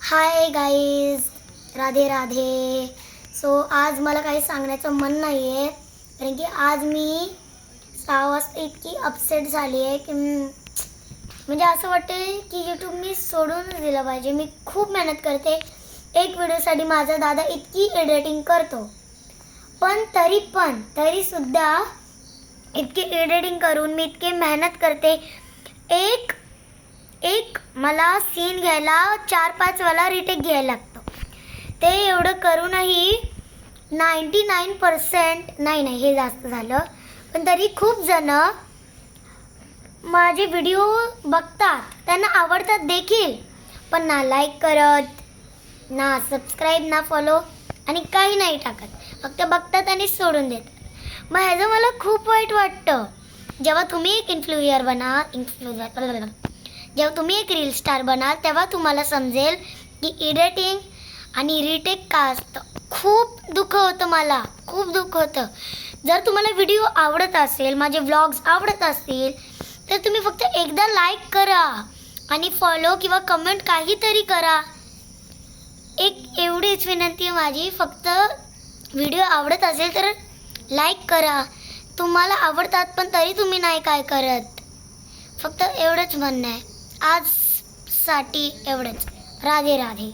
Hi guys, Radhe Radhe. So आज मला काही सांगण्याचं मन नाही आहे, कारण की आज मी 6 वाजता इतकी अपसेट झाली आहे की म्हणजे असं वाटते की यूट्यूब मी सोडूनच दिलं पाहिजे. मी खूप मेहनत करते एक व्हिडिओसाठी. माझा दादा इतकी एडिटिंग करतो, पण तरीसुद्धा इतकी एडिटिंग करून मी इतकी मेहनत करते. एक मला सीन घ्यायला 4-5 वाला रिटेक घ्यायला लागतो. ते एवढं करूनही 99% नाही हे जास्त झालं, पण तरी खूप जण माझे व्हिडिओ बघतात, त्यांना आवडतात देखील, पण ना लाईक करत, ना सबस्क्राईब, ना फॉलो आणि काही नाही टाकत. फक्त बघतात आणि सोडून देतात. मग ह्याचं मला खूप वाईट वाटतं. जेव्हा तुम्ही एक जेव्हा तुम्ही एक रील स्टार बनाल, तेव्हा तुम्हाला समजेल की एडिटिंग आणि रिटेक का असतं. खूप दुःख होतं, मला खूप दुःख होतं. जर तुम्हाला व्हिडिओ आवडत असेल, माझे व्लॉग्स आवडत असतील, तर तुम्ही फक्त एकदा लाईक करा आणि फॉलो किंवा कमेंट काहीतरी करा. एक एवढीच विनंती आहे माझी. फक्त व्हिडिओ आवडत असेल तर लाईक करा. तुम्हाला आवडतात पण तरी तुम्ही नाही काय करत. फक्त एवढंच म्हणणं आहे. आजसाठी एवढंच. राधे राधे.